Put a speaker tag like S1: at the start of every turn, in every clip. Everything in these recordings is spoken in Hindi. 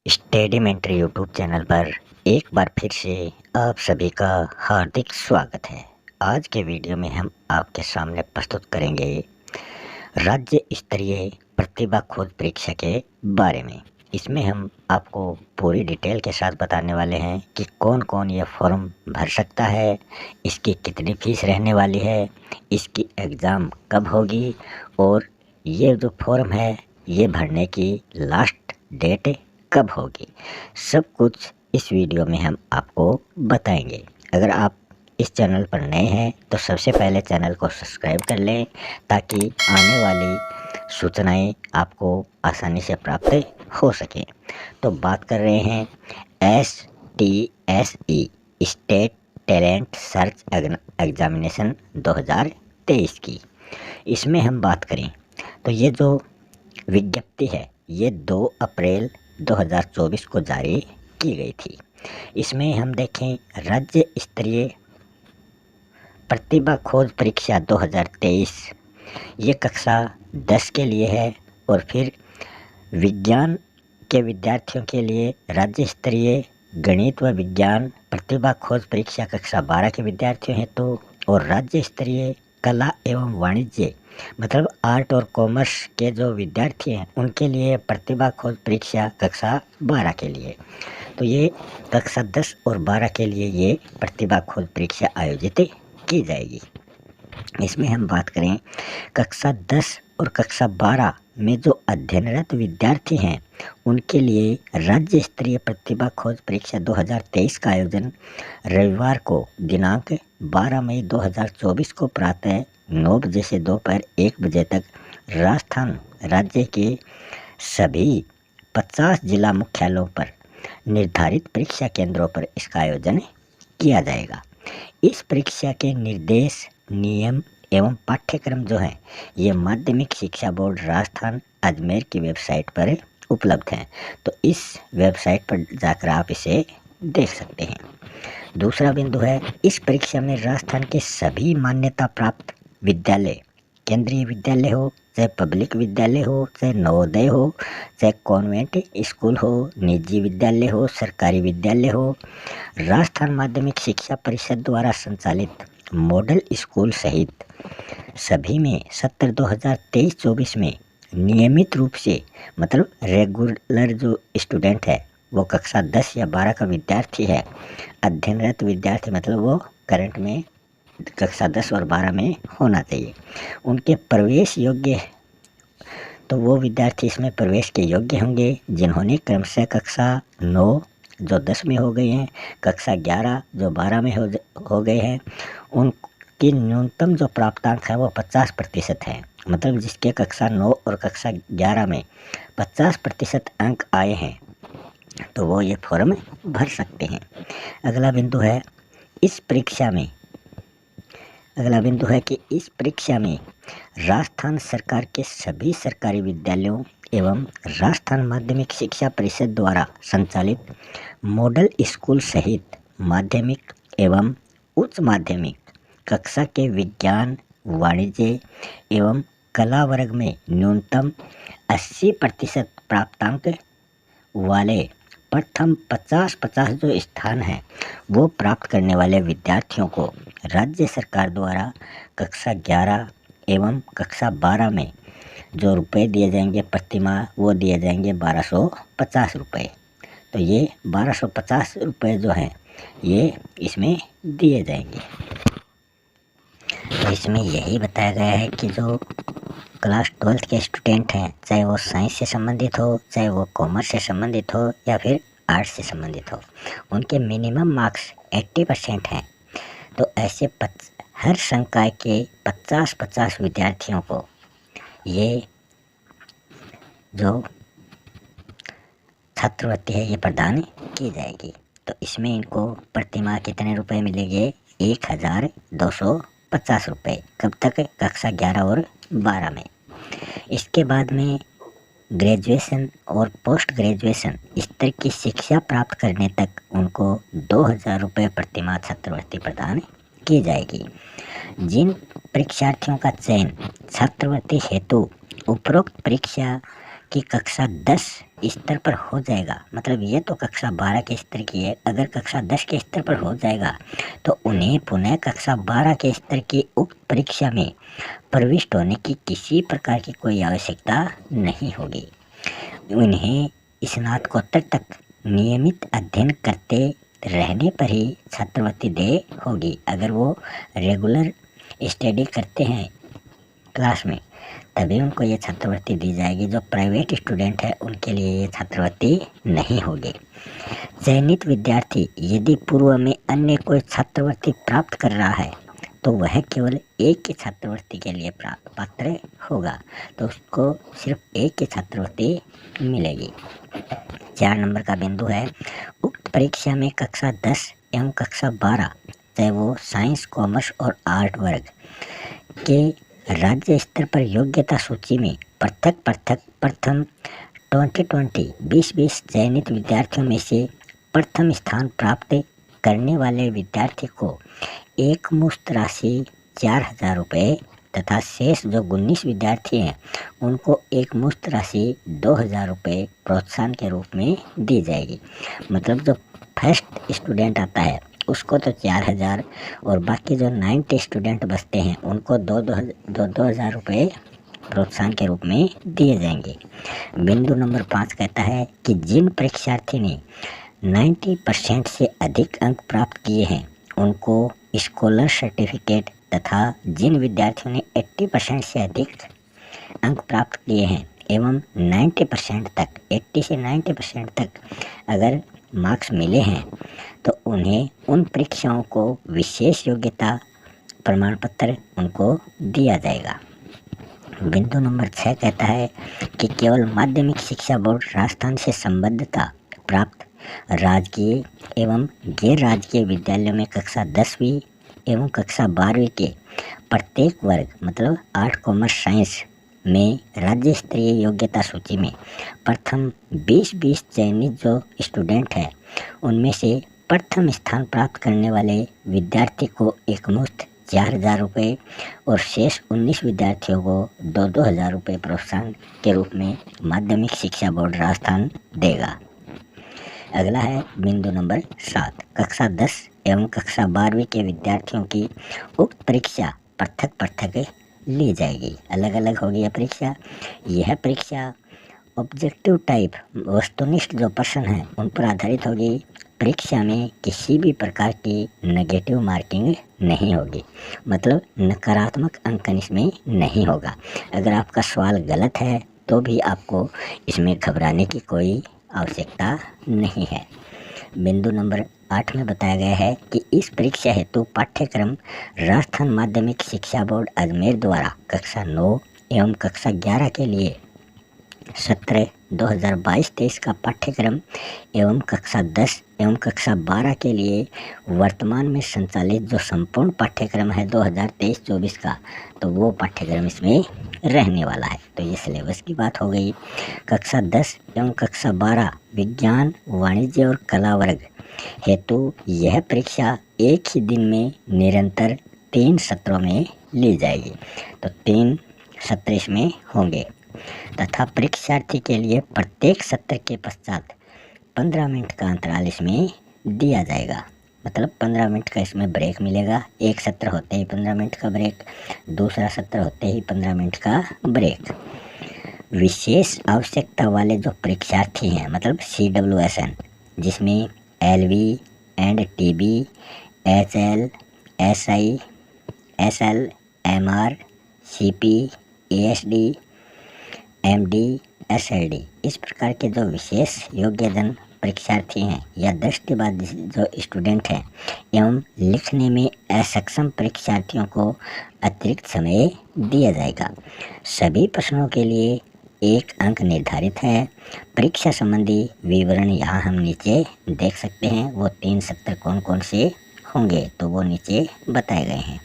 S1: स्टेडिमेंट्री यूट्यूब चैनल पर एक बार फिर से आप सभी का हार्दिक स्वागत है। आज के वीडियो में हम आपके सामने प्रस्तुत करेंगे राज्य स्तरीय प्रतिभा खोज परीक्षा के बारे में। इसमें हम आपको पूरी डिटेल के साथ बताने वाले हैं कि कौन कौन यह फॉर्म भर सकता है, इसकी कितनी फीस रहने वाली है, इसकी एग्ज़ाम कब होगी और ये जो फॉर्म है ये भरने की लास्ट डेट कब होगी। सब कुछ इस वीडियो में हम आपको बताएंगे। अगर आप इस चैनल पर नए हैं तो सबसे पहले चैनल को सब्सक्राइब कर लें ताकि आने वाली सूचनाएं आपको आसानी से प्राप्त हो सकें। तो बात कर रहे हैं STSE state talent search examination 2023 की। इसमें हम बात करें तो ये जो विज्ञप्ति है ये 2 अप्रैल 2024 को जारी की गई थी। इसमें हम देखें राज्य स्तरीय प्रतिभा खोज परीक्षा 2023 ये कक्षा 10 के लिए है और फिर विज्ञान के विद्यार्थियों के लिए राज्य स्तरीय गणित व विज्ञान प्रतिभा खोज परीक्षा कक्षा 12 के विद्यार्थियों हेतु और राज्य स्तरीय कला एवं वाणिज्य मतलब आर्ट और कॉमर्स के जो विद्यार्थी हैं उनके लिए प्रतिभा खोज परीक्षा कक्षा 12 के लिए। तो ये कक्षा 10 और 12 के लिए ये प्रतिभा खोज परीक्षा आयोजित की जाएगी। इसमें हम बात करें कक्षा 10 और कक्षा 12 में जो अध्ययनरत विद्यार्थी हैं उनके लिए राज्य स्तरीय प्रतिभा खोज परीक्षा 2023 का आयोजन रविवार को दिनांक 12 मई 2024 को प्रातः 9 बजे से दोपहर 1 बजे तक राजस्थान राज्य के सभी 50 जिला मुख्यालयों पर निर्धारित परीक्षा केंद्रों पर इसका आयोजन किया जाएगा। इस परीक्षा के निर्देश, नियम एवं पाठ्यक्रम जो है ये माध्यमिक शिक्षा बोर्ड राजस्थान अजमेर की वेबसाइट पर उपलब्ध हैं। तो इस वेबसाइट पर जाकर आप इसे देख सकते हैं। दूसरा बिंदु है इस परीक्षा में राजस्थान के सभी मान्यता प्राप्त विद्यालय, केंद्रीय विद्यालय हो चाहे पब्लिक विद्यालय हो चाहे नवोदय हो चाहे कॉन्वेंट स्कूल हो, निजी विद्यालय हो, सरकारी विद्यालय हो, राजस्थान माध्यमिक शिक्षा परिषद द्वारा संचालित मॉडल स्कूल सहित सभी में सत्र 2023-24 में नियमित रूप से मतलब रेगुलर जो स्टूडेंट है वो कक्षा 10 या 12 का विद्यार्थी है, अध्ययनरत विद्यार्थी मतलब वो करंट में कक्षा 10 और 12 में होना चाहिए, उनके प्रवेश योग्य तो वो विद्यार्थी इसमें प्रवेश के योग्य होंगे जिन्होंने क्रमशः कक्षा 9 जो 10 में हो गए हैं, कक्षा 11 जो 12 में हो गए हैं, उनकी न्यूनतम जो प्राप्तांक है वो 50% है। मतलब जिसके कक्षा 9 और कक्षा 11 में 50% अंक आए हैं तो वो ये फॉर्म भर सकते हैं। अगला बिंदु है कि इस परीक्षा में राजस्थान सरकार के सभी सरकारी विद्यालयों एवं राजस्थान माध्यमिक शिक्षा परिषद द्वारा संचालित मॉडल स्कूल सहित माध्यमिक एवं उच्च माध्यमिक कक्षा के विज्ञान, वाणिज्य एवं कला वर्ग में न्यूनतम 80% प्राप्तांक वाले प्रथम 50-50 जो स्थान है वो प्राप्त करने वाले विद्यार्थियों को राज्य सरकार द्वारा कक्षा 11 एवं कक्षा 12 में जो रुपए दिए जाएंगे प्रतिमाह वो दिए जाएंगे 1250 रुपये। तो ये 1250 रुपये जो हैं ये इसमें दिए जाएंगे। तो इसमें यही बताया गया है कि जो क्लास 12 के स्टूडेंट हैं चाहे वो साइंस से संबंधित हो, चाहे वो कॉमर्स से संबंधित हो या फिर आर्ट्स से संबंधित हो, उनके मिनिमम मार्क्स 80% हैं। तो ऐसे हर संकाय के 50-50 विद्यार्थियों को ये जो छात्रवृत्ति है ये प्रदान की जाएगी। तो इसमें इनको प्रतिमाह कितने रुपए मिलेंगे? 1250 रुपये। कब तक? कक्षा 11 और 12 में। इसके बाद में ग्रेजुएशन और पोस्ट ग्रेजुएशन स्तर की शिक्षा प्राप्त करने तक उनको 2000 रुपये प्रतिमाह छात्रवृत्ति प्रदान की जाएगी। जिन परीक्षार्थियों का चयन छात्रवृत्ति हेतु उपरोक्त परीक्षा कि कक्षा 10 स्तर पर हो जाएगा, मतलब ये तो कक्षा 12 के स्तर की है, अगर कक्षा 10 के स्तर पर हो जाएगा तो उन्हें पुनः कक्षा 12 के स्तर की उक्त परीक्षा में प्रविष्ट होने की किसी प्रकार की कोई आवश्यकता नहीं होगी। उन्हें स्नातकोत्तर तक नियमित अध्ययन करते रहने पर ही छात्रवृत्ति दे होगी। अगर वो रेगुलर स्टडी करते हैं क्लास में तभी उनको ये छात्रवृत्ति दी जाएगी। जो प्राइवेट स्टूडेंट है उनके लिए ये छात्रवृत्ति नहीं होगी। चयनित विद्यार्थी यदि पूर्व में अन्य कोई छात्रवृत्ति प्राप्त कर रहा है तो वह केवल एक की छात्रवृत्ति के लिए पात्र होगा, तो उसको सिर्फ एक की छात्रवृत्ति मिलेगी। 4 नंबर का बिंदु है, उक्त परीक्षा में कक्षा 10 एवं कक्षा 12 चाहे वो साइंस, कॉमर्स और आर्ट वर्ग के राज्य स्तर पर योग्यता सूची में प्रथम 2020 चयनित विद्यार्थियों में से प्रथम स्थान प्राप्त करने वाले विद्यार्थी को एक मुश्त राशि 4,000 रुपये तथा शेष जो 19 विद्यार्थी हैं उनको एक मुश्त राशि 2,000 रुपये प्रोत्साहन के रूप में दी जाएगी। मतलब जो फर्स्ट स्टूडेंट आता है उसको तो 4,000 और बाकी जो 90 स्टूडेंट बचते हैं उनको 2,000 रुपये प्रोत्साहन के रूप में दिए जाएंगे। बिंदु नंबर 5 कहता है कि जिन परीक्षार्थी ने 90% से अधिक अंक प्राप्त किए हैं उनको स्कॉलर सर्टिफिकेट तथा जिन विद्यार्थियों ने 80% से अधिक अंक प्राप्त किए हैं एवं 90% तक 80 से 90% तक अगर मार्क्स मिले हैं तो उन्हें उन परीक्षाओं को विशेष योग्यता प्रमाण पत्र उनको दिया जाएगा। बिंदु नंबर 6 कहता है कि केवल माध्यमिक शिक्षा बोर्ड राजस्थान से संबद्धता प्राप्त राजकीय एवं गैर राजकीय विद्यालयों में कक्षा 10वीं एवं कक्षा 12वीं के प्रत्येक वर्ग मतलब आर्ट, कॉमर्स, साइंस में राज्य स्तरीय योग्यता सूची में प्रथम 20 चयनित जो स्टूडेंट हैं उनमें से प्रथम स्थान प्राप्त करने वाले विद्यार्थी को एकमुश्त 4,000 रुपये और शेष 19 विद्यार्थियों को 2,000 रुपये प्रोत्साहन के रूप में माध्यमिक शिक्षा बोर्ड राजस्थान देगा। अगला है बिंदु नंबर 7, कक्षा 10 एवं कक्षा 12वीं के विद्यार्थियों की उक्त परीक्षा पृथक ली जाएगी, अलग अलग होगी यह परीक्षा। यह परीक्षा ऑब्जेक्टिव टाइप वस्तुनिष्ठ जो प्रश्न हैं उन पर आधारित होगी। परीक्षा में किसी भी प्रकार की नेगेटिव मार्किंग नहीं होगी, मतलब नकारात्मक अंकन इसमें नहीं होगा। अगर आपका सवाल गलत है तो भी आपको इसमें घबराने की कोई आवश्यकता नहीं है। बिंदु नंबर 8 में बताया गया है कि इस परीक्षा हेतु पाठ्यक्रम राजस्थान माध्यमिक शिक्षा बोर्ड अजमेर द्वारा कक्षा 9 एवं कक्षा 11 के लिए सत्र 2022-23 का पाठ्यक्रम एवं कक्षा 10 एवं कक्षा 12 के लिए वर्तमान में संचालित जो संपूर्ण पाठ्यक्रम है 2023-24 का, तो वो पाठ्यक्रम इसमें रहने वाला है। तो ये सिलेबस की बात हो गई। कक्षा 10 एवं कक्षा 12 विज्ञान, वाणिज्य और कला वर्ग हेतु यह परीक्षा एक ही दिन में निरंतर 3 सत्रों में ली जाएगी। तो 3 सत्र इसमें होंगे तथा परीक्षार्थी के लिए प्रत्येक सत्र के पश्चात 15 मिनट का अंतराल इसमें दिया जाएगा, मतलब 15 मिनट का इसमें ब्रेक मिलेगा। एक सत्र होते ही 15 मिनट का ब्रेक, दूसरा सत्र होते ही 15 मिनट का ब्रेक। विशेष आवश्यकता वाले जो परीक्षार्थी हैं मतलब CWSN जिसमें LV and TB, HL, SI, SL, MR, CP, ASD, MD, SLD इस प्रकार के जो विशेष योग्यजन परीक्षार्थी हैं या दृष्टिबाधित जो स्टूडेंट हैं एवं लिखने में असक्षम परीक्षार्थियों को अतिरिक्त समय दिया जाएगा। सभी प्रश्नों के लिए 1 अंक निर्धारित है। परीक्षा संबंधी विवरण यहाँ हम नीचे देख सकते हैं। वो 3 सत्र कौन कौन से होंगे तो वो नीचे बताए गए हैं।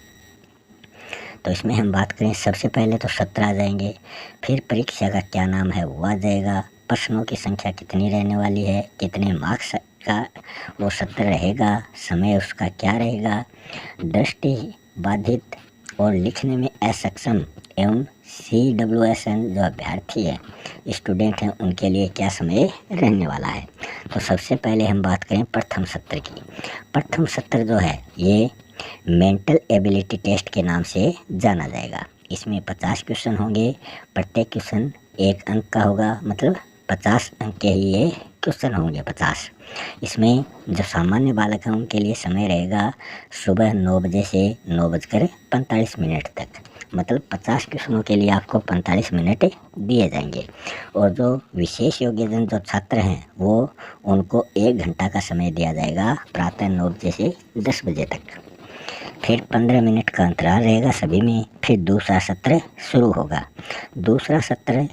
S1: तो इसमें हम बात करें सबसे पहले तो सत्र आ जाएंगे, फिर परीक्षा का क्या नाम है वो आ जाएगा, प्रश्नों की संख्या कितनी रहने वाली है, कितने मार्क्स का वो सत्र रहेगा, समय उसका क्या रहेगा, दृष्टि बाधित और लिखने में असक्षम एवं CWSN जो अभ्यर्थी है, स्टूडेंट हैं, उनके लिए क्या समय रहने वाला है। तो सबसे पहले हम बात करें प्रथम सत्र की। प्रथम सत्र जो है ये मेंटल एबिलिटी टेस्ट के नाम से जाना जाएगा। इसमें 50 क्वेश्चन होंगे, प्रत्येक क्वेश्चन 1 अंक का होगा, मतलब 50 अंक के ही ये क्वेश्चन होंगे 50। इसमें जो सामान्य बालक हैं उनके लिए समय रहेगा सुबह 9 बजे से 9:45 तक, मतलब 50 क्वेश्चनों के लिए आपको 45 मिनट दिए जाएंगे। और जो विशेष योग्यजन जो छात्र हैं वो उनको 1 घंटा का समय दिया जाएगा, प्रातः 9 बजे से 10 बजे तक। फिर 15 मिनट का अंतराल रहेगा सभी में। फिर दूसरा सत्र शुरू होगा। दूसरा सत्र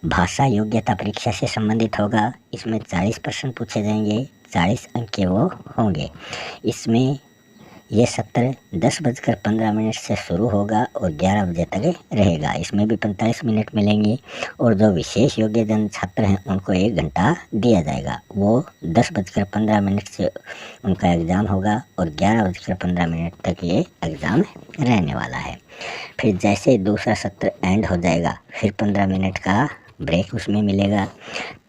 S1: भाषा योग्यता परीक्षा से संबंधित होगा। इसमें 40 प्रश्न पूछे जाएंगे, 40 अंक के वो होंगे। इसमें ये सत्र 10:15 से शुरू होगा और 11 बजे तक रहेगा। इसमें भी 45 मिनट मिलेंगे। और जो विशेष योग्यजन छात्र हैं उनको 1 घंटा दिया जाएगा। वो 10:15 से उनका एग्ज़ाम होगा और 11:15 तक ये एग्ज़ाम रहने वाला है। फिर जैसे दूसरा सत्र एंड हो जाएगा, फिर 15 मिनट का ब्रेक उसमें मिलेगा।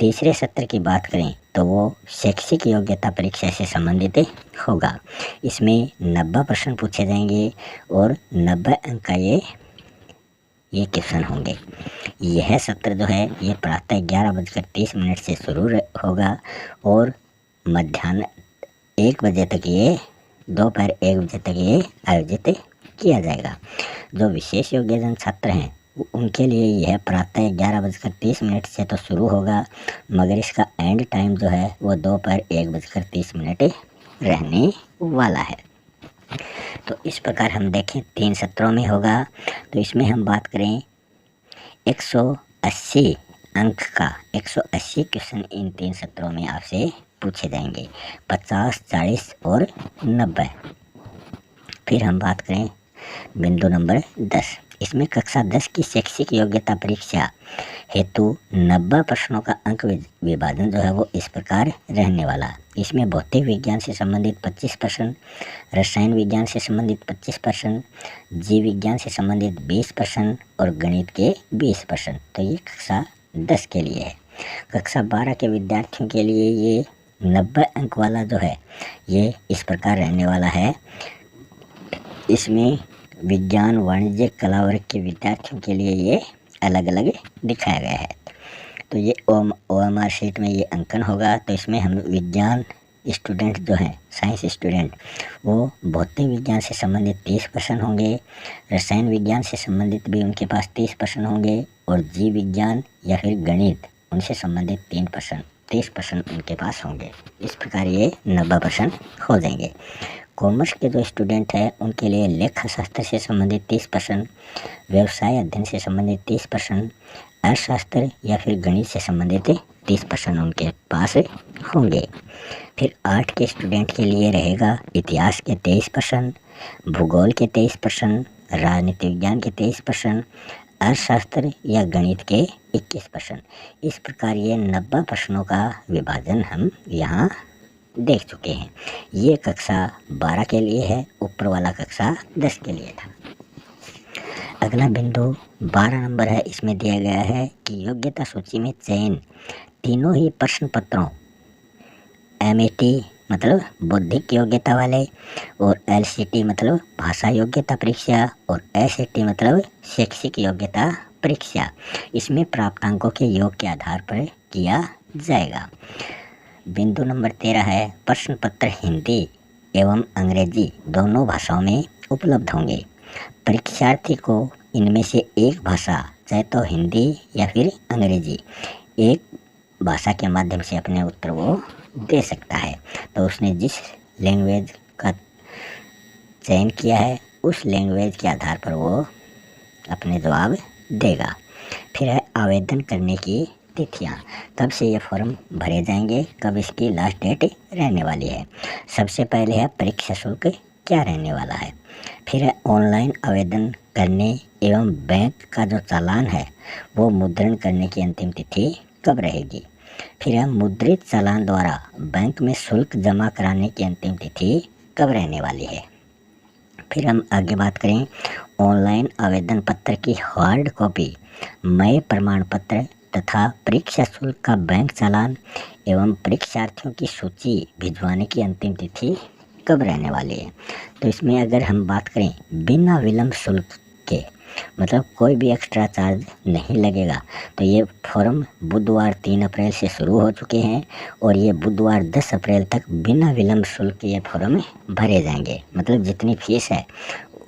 S1: तीसरे सत्र की बात करें तो वो शैक्षिक योग्यता परीक्षा से संबंधित होगा। इसमें 90 प्रश्न पूछे जाएंगे और 90 अंक का ये क्वेश्चन होंगे। यह सत्र जो है ये प्रातः 11:30 से शुरू होगा और मध्याह्न 1 बजे तक ये, दोपहर 1 बजे तक ये आयोजित किया जाएगा। जो विशेष योग्यजन छात्र हैं उनके लिए यह प्रातः 11:30 से तो शुरू होगा, मगर इसका एंड टाइम जो है वो दोपहर 1:30 रहने वाला है। तो इस प्रकार हम देखें 3 सत्रों में होगा। तो इसमें हम बात करें 180 अंक का 180 क्वेश्चन इन 3 सत्रों में आपसे पूछे जाएंगे, 50, 40 और 90। फिर हम बात करें बिंदु नंबर 10। इसमें कक्षा 10 की शैक्षिक योग्यता परीक्षा हेतु 90 प्रश्नों का अंक विभाजन जो है वो इस प्रकार रहने वाला। इसमें भौतिक विज्ञान से संबंधित 25 प्रश्न, रसायन विज्ञान से संबंधित 25 प्रश्न, जीव विज्ञान से संबंधित 20 प्रश्न और गणित के 20 प्रश्न। तो ये कक्षा 10 के लिए है। कक्षा 12 के विद्यार्थियों के लिए ये 90 अंक वाला जो है ये इस प्रकार रहने वाला है। इसमें विज्ञान, वाणिज्य, कला वर्ग के विद्यार्थियों के लिए ये अलग अलग दिखाया गया है। तो ये OMR शीट में ये अंकन होगा। तो इसमें हम विज्ञान स्टूडेंट जो हैं, साइंस स्टूडेंट, वो भौतिक विज्ञान से संबंधित 30 प्रश्न होंगे, रसायन विज्ञान से संबंधित भी उनके पास 30 प्रश्न होंगे और जीव विज्ञान या फिर गणित उनसे संबंधित 30 प्रश्न उनके पास होंगे। इस प्रकार ये 90 प्रश्न हो जाएंगे। कॉमर्स के जो स्टूडेंट हैं उनके लिए लेखा शास्त्र से संबंधित 30 प्रश्न, व्यवसाय अध्ययन से संबंधित 30 प्रश्न, अर्थशास्त्र या फिर गणित से संबंधित 30 प्रश्न उनके पास होंगे। फिर आर्ट के स्टूडेंट के लिए रहेगा इतिहास के 23 प्रश्न, भूगोल के 23 प्रश्न, राजनीति विज्ञान के 23 प्रश्न, अर्थशास्त्र या गणित के 21 प्रश्न। इस प्रकार ये 90 प्रश्नों का विभाजन हम यहाँ देख चुके हैं। ये कक्षा 12 के लिए है, ऊपर वाला कक्षा 10 के लिए था। अगला बिंदु 12 नंबर है। इसमें दिया गया है कि योग्यता सूची में चयन तीनों ही प्रश्न पत्रों MAT मतलब बौद्धिक योग्यता वाले और LCT मतलब भाषा योग्यता परीक्षा और SAT मतलब शैक्षिक योग्यता परीक्षा, इसमें प्राप्तांकों के योग के आधार पर किया जाएगा। बिंदु नंबर 13 है प्रश्न पत्र हिंदी एवं अंग्रेजी दोनों भाषाओं में उपलब्ध होंगे। परीक्षार्थी को इनमें से एक भाषा, चाहे तो हिंदी या फिर अंग्रेजी, एक भाषा के माध्यम से अपने उत्तर वो दे सकता है। तो उसने जिस लैंग्वेज का चयन किया है उस लैंग्वेज के आधार पर वो अपने जवाब देगा। फिर है आवेदन करने की तिथियाँ, कब से ये फॉर्म भरे जाएंगे, कब इसकी लास्ट डेट रहने वाली है। सबसे पहले है परीक्षा शुल्क क्या रहने वाला है। फिर है ऑनलाइन आवेदन करने एवं बैंक का जो चालान है वो मुद्रण करने की अंतिम तिथि कब रहेगी। फिर है मुद्रित चालान द्वारा बैंक में शुल्क जमा कराने की अंतिम तिथि कब रहने वाली है। फिर हम आगे बात करें ऑनलाइन आवेदन पत्र की हार्ड कॉपी, मय प्रमाण पत्र तथा परीक्षा शुल्क का बैंक चालान एवं परीक्षार्थियों की सूची भिजवाने की अंतिम तिथि कब रहने वाली है। तो इसमें अगर हम बात करें बिना विलंब शुल्क के, मतलब कोई भी एक्स्ट्रा चार्ज नहीं लगेगा, तो ये फॉर्म बुधवार 3 अप्रैल से शुरू हो चुके हैं और ये बुधवार 10 अप्रैल तक बिना विलंब शुल्क के ये फॉर्म भरे जाएंगे। मतलब जितनी फीस है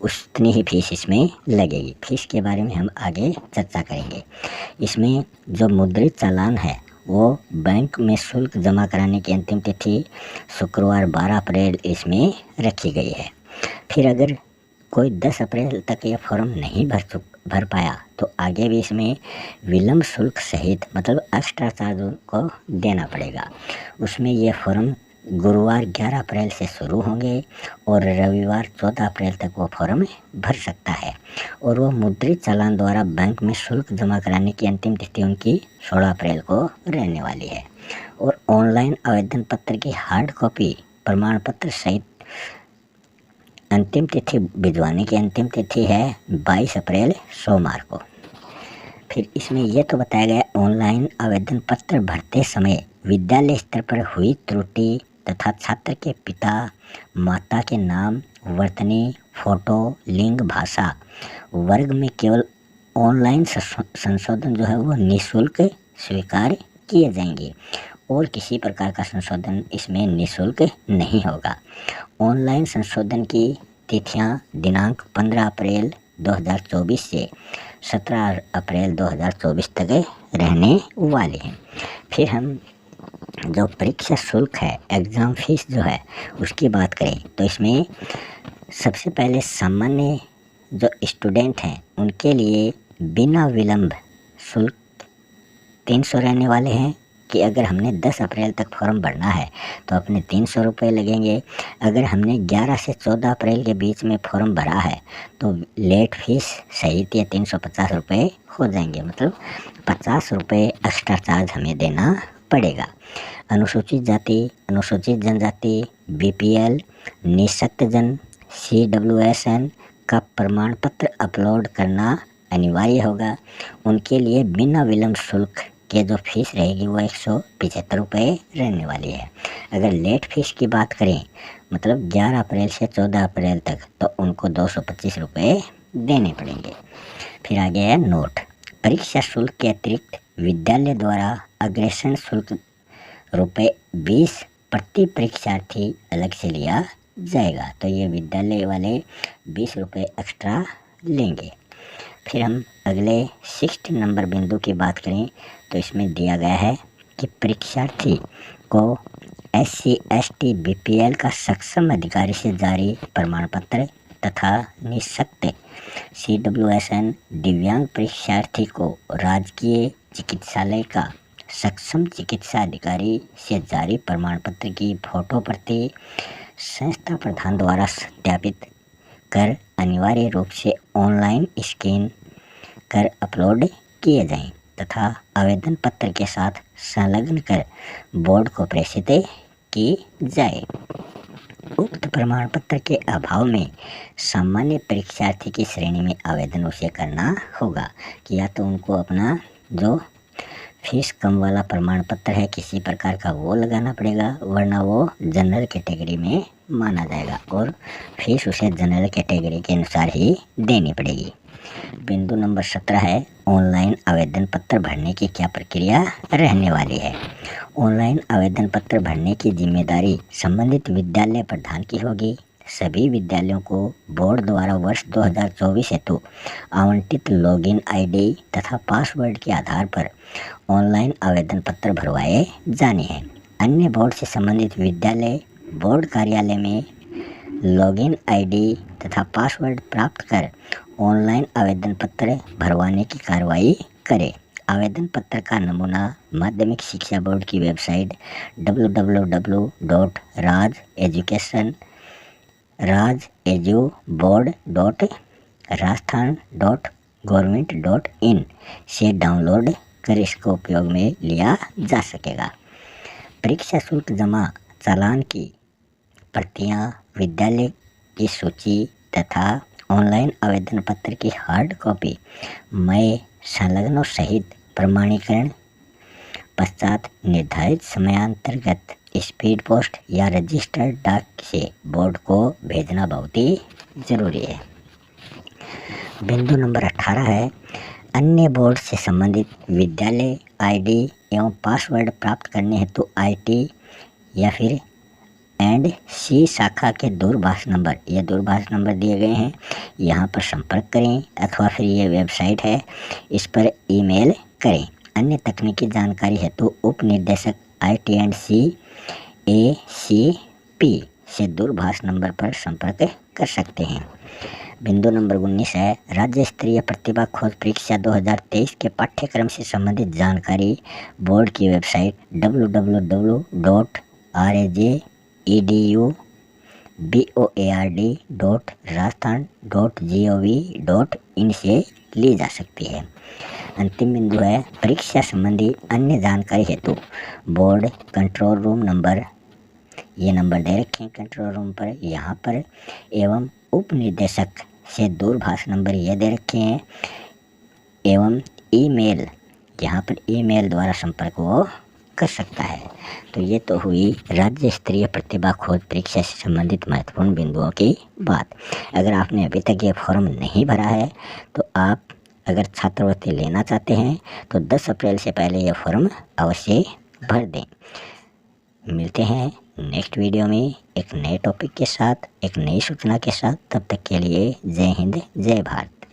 S1: उतनी ही फीस इसमें लगेगी। फीस के बारे में हम आगे चर्चा करेंगे। इसमें जो मुद्रित चालान है वो बैंक में शुल्क जमा कराने की अंतिम तिथि शुक्रवार 12 अप्रैल इसमें रखी गई है। फिर अगर कोई 10 अप्रैल तक ये फॉर्म नहीं भर पाया तो आगे भी इसमें विलंब शुल्क सहित मतलब एक्स्ट्रा चार्ज को देना पड़ेगा। उसमें ये फॉर्म गुरुवार 11 अप्रैल से शुरू होंगे और रविवार 14 अप्रैल तक वो फॉर्म भर सकता है और वो मुद्रित चालान द्वारा बैंक में शुल्क जमा कराने की अंतिम तिथि उनकी 16 अप्रैल को रहने वाली है। और ऑनलाइन आवेदन पत्र की हार्ड कॉपी प्रमाण पत्र सहित अंतिम तिथि भिजवाने की अंतिम तिथि है 22 अप्रैल सोमवार को। फिर इसमें यह तो बताया गया ऑनलाइन आवेदन पत्र भरते समय विद्यालय स्तर पर हुई त्रुटि तथा छात्र के पिता माता के नाम, वर्तनी, फोटो, लिंग, भाषा, वर्ग में केवल ऑनलाइन संशोधन जो है वो निःशुल्क स्वीकार किए जाएंगे और किसी प्रकार का संशोधन इसमें निःशुल्क नहीं होगा। ऑनलाइन संशोधन की तिथियां दिनांक 15 अप्रैल 2024 से 17 अप्रैल 2024 तक रहने वाले हैं। फिर हम जो परीक्षा शुल्क है, एग्ज़ाम फीस जो है उसकी बात करें तो इसमें सबसे पहले सामान्य जो स्टूडेंट हैं उनके लिए बिना विलंब शुल्क 300 रहने वाले हैं कि अगर हमने 10 अप्रैल तक फॉर्म भरना है तो अपने 300 रुपये लगेंगे। अगर हमने 11 से 14 अप्रैल के बीच में फॉर्म भरा है तो लेट फीस सहित ये 350 रुपये हो जाएंगे। मतलब 50 रुपये एक्स्ट्रा चार्ज हमें देना पड़ेगा। अनुसूचित जाति, अनुसूचित जनजाति, BPL, निःशक्तजन, CWSN का प्रमाण पत्र अपलोड करना अनिवार्य होगा। उनके लिए बिना विलंब शुल्क के जो फीस रहेगी वो 175 रुपये रहने वाली है। अगर लेट फीस की बात करें मतलब 11 अप्रैल से 14 अप्रैल तक तो उनको 225 रुपये देने पड़ेंगे। फिर आगे है नोट। परीक्षा शुल्क के अतिरिक्त विद्यालय द्वारा अग्रेसन शुल्क ₹20 प्रति परीक्षार्थी अलग से लिया जाएगा। तो ये विद्यालय वाले 20 रुपये एक्स्ट्रा लेंगे। फिर हम अगले 60 नंबर बिंदु की बात करें तो इसमें दिया गया है कि परीक्षार्थी को SC, ST, BPL का सक्षम अधिकारी से जारी प्रमाण पत्र तथा निःशक्त CWSN दिव्यांग परीक्षार्थी को राजकीय चिकित्सालय का सक्षम चिकित्सा अधिकारी से जारी प्रमाण पत्र की फोटो प्रति संस्था प्रधान द्वारा सत्यापित कर अनिवार्य रूप से ऑनलाइन स्कैन कर अपलोड किए जाएं तथा आवेदन पत्र के साथ संलग्न कर बोर्ड को प्रेषित की जाए। उक्त प्रमाण पत्र के अभाव में सामान्य परीक्षार्थी की श्रेणी में आवेदन उसे करना होगा कि या तो उनको अपना जो फीस कम वाला प्रमाण पत्र है किसी प्रकार का वो लगाना पड़ेगा, वरना वो जनरल कैटेगरी में माना जाएगा और फीस उसे जनरल कैटेगरी के अनुसार ही देनी पड़ेगी। बिंदु नंबर 17 है ऑनलाइन आवेदन पत्र भरने की क्या प्रक्रिया रहने वाली है। ऑनलाइन आवेदन पत्र भरने की जिम्मेदारी संबंधित विद्यालय प्रधान की होगी। सभी विद्यालयों को बोर्ड द्वारा वर्ष 2024 हेतु आवंटित लॉगिन ID तथा पासवर्ड के आधार पर ऑनलाइन आवेदन पत्र भरवाए जाने हैं। अन्य बोर्ड से संबंधित विद्यालय बोर्ड कार्यालय में लॉगिन ID तथा पासवर्ड प्राप्त कर ऑनलाइन आवेदन पत्र भरवाने की कार्रवाई करें। आवेदन पत्र का नमूना माध्यमिक शिक्षा बोर्ड की वेबसाइट www.rajeduboard.rajsthan.government.in से डाउनलोड कर इसको उपयोग में लिया जा सकेगा। परीक्षा शुल्क जमा चालान की प्रतियां, विद्यालय की सूची तथा ऑनलाइन आवेदन पत्र की हार्ड कॉपी में संलग्नों सहित प्रमाणीकरण पश्चात निर्धारित समयांतर्गत स्पीड पोस्ट या रजिस्टर्ड डाक से बोर्ड को भेजना बहुत ही जरूरी है। बिंदु नंबर 18 है, अन्य बोर्ड से संबंधित विद्यालय आईडी एवं पासवर्ड प्राप्त करने हेतु आईटी या फिर एंड सी शाखा के दूरभाष नंबर, ये दूरभाष नंबर दिए गए हैं, यहाँ पर संपर्क करें अथवा फिर ये वेबसाइट है, इस पर ईमेल करें। अन्य तकनीकी जानकारी हेतु उप निर्देशक आईटी एंड सी ACP से दूरभाष नंबर पर संपर्क कर सकते हैं। बिंदु नंबर 19 है, राज्य स्तरीय प्रतिभा खोज परीक्षा 2023 के पाठ्यक्रम से संबंधित जानकारी बोर्ड की वेबसाइट www.rajeboard.rajasthan.gov.in से ली जा सकती है। अंतिम बिंदु है, परीक्षा संबंधी अन्य जानकारी हेतु बोर्ड कंट्रोल रूम नंबर, ये नंबर दे रखे हैं कंट्रोल रूम पर, यहाँ पर एवं उप निर्देशक से दूरभाष नंबर ये दे रखे हैं एवं ईमेल, यहाँ पर ईमेल द्वारा संपर्क वो कर सकता है। तो ये तो हुई राज्य स्तरीय प्रतिभा खोज परीक्षा से संबंधित महत्वपूर्ण बिंदुओं की बात। अगर आपने अभी तक ये फॉर्म नहीं भरा है तो आप अगर छात्रवृत्ति लेना चाहते हैं तो 10 अप्रैल से पहले ये फॉर्म अवश्य भर दें। मिलते हैं नेक्स्ट वीडियो में एक नए टॉपिक के साथ, एक नई सूचना के साथ। तब तक के लिए जय हिंद, जय भारत।